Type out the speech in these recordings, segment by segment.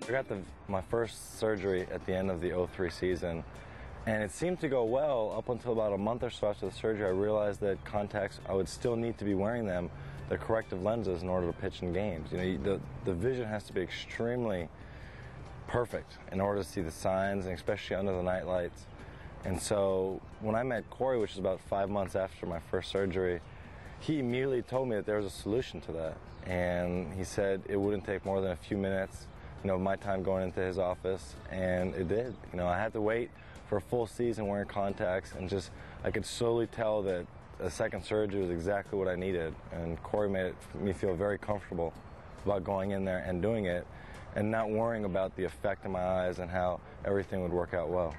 I got my first surgery at the end of the '03 season, and it seemed to go well up until about a month or so after the surgery. I realized that contacts, I would still need to be wearing them, the corrective lenses, in order to pitch in games. You know, the vision has to be extremely perfect in order to see the signs, and especially under the night lights. And so when I met Corey, which was about 5 months after my first surgery, he immediately told me that there was a solution to that. And he said it wouldn't take more than a few minutes, you know, my time going into his office, and it did. You know, I had to wait for a full season wearing contacts, and just, I could slowly tell that a second surgery was exactly what I needed. And Corey made me feel very comfortable about going in there and doing it, and not worrying about the effect in my eyes and how everything would work out well.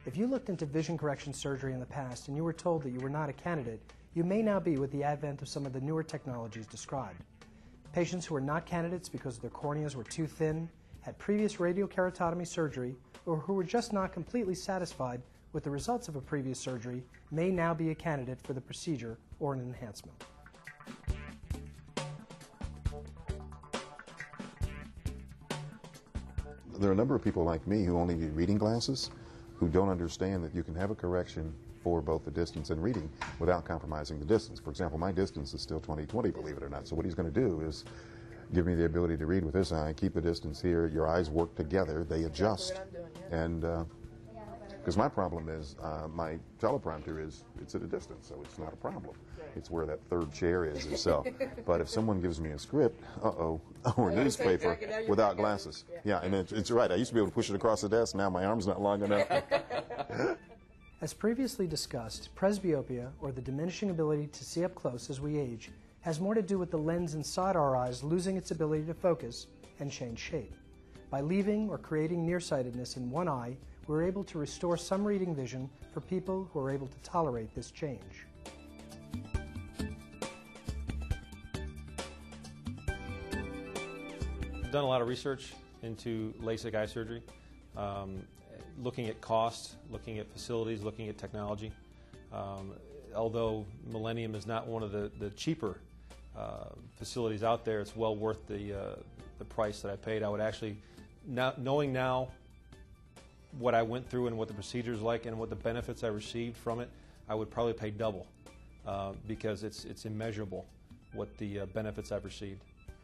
If you looked into vision correction surgery in the past and you were told that you were not a candidate, you may now be with the advent of some of the newer technologies described. Patients who were not candidates because their corneas were too thin, had previous radiokeratotomy surgery, or who were just not completely satisfied with the results of a previous surgery may now be a candidate for the procedure or an enhancement. There are a number of people like me who only need reading glasses, who don't understand that you can have a correction for both the distance and reading without compromising the distance. For example, my distance is still 20/20, believe it or not. So what he's going to do is give me the ability to read with this eye, keep the distance here, your eyes work together, they adjust. Exactly what I'm doing, yeah. And because my problem is, my teleprompter is, it's at a distance, so it's not a problem. It's where that third chair is itself. But if someone gives me a script, or a newspaper without glasses. Yeah, and it's right. I used to be able to push it across the desk. Now my arm's not long enough. As previously discussed, presbyopia, or the diminishing ability to see up close as we age, has more to do with the lens inside our eyes losing its ability to focus and change shape. By leaving or creating nearsightedness in one eye, we're able to restore some reading vision for people who are able to tolerate this change. I've done a lot of research into LASIK eye surgery, looking at cost, looking at facilities, looking at technology. Although Millennium is not one of the cheaper facilities out there, it's well worth the price that I paid. I would actually, knowing now what I went through and what the procedure is like and what the benefits I received from it, I would probably pay double because it's immeasurable what the benefits I've received.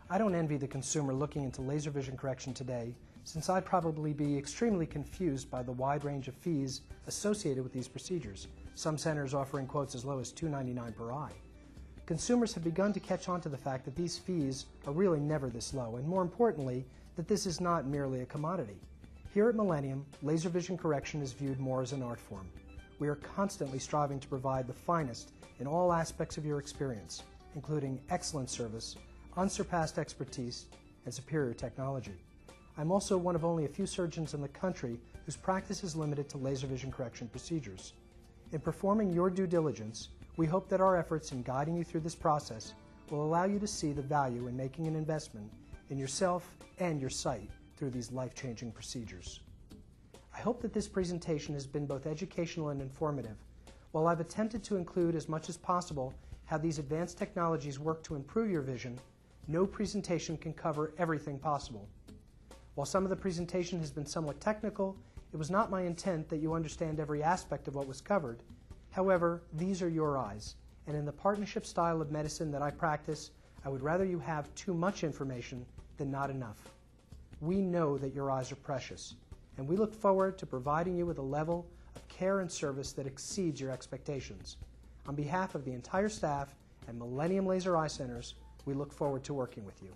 I don't envy the consumer looking into laser vision correction today, since I'd probably be extremely confused by the wide range of fees associated with these procedures, some centers offering quotes as low as $2.99 per eye. Consumers have begun to catch on to the fact that these fees are really never this low, and more importantly, that this is not merely a commodity. Here at Millennium, laser vision correction is viewed more as an art form. We are constantly striving to provide the finest in all aspects of your experience, including excellent service, unsurpassed expertise, and superior technology. I'm also one of only a few surgeons in the country whose practice is limited to laser vision correction procedures. In performing your due diligence, we hope that our efforts in guiding you through this process will allow you to see the value in making an investment in yourself and your sight through these life-changing procedures. I hope that this presentation has been both educational and informative. While I've attempted to include as much as possible how these advanced technologies work to improve your vision, no presentation can cover everything possible. While some of the presentation has been somewhat technical, it was not my intent that you understand every aspect of what was covered. However, these are your eyes, and in the partnership style of medicine that I practice, I would rather you have too much information than not enough. We know that your eyes are precious, and we look forward to providing you with a level of care and service that exceeds your expectations. On behalf of the entire staff at Millennium Laser Eye Centers, we look forward to working with you.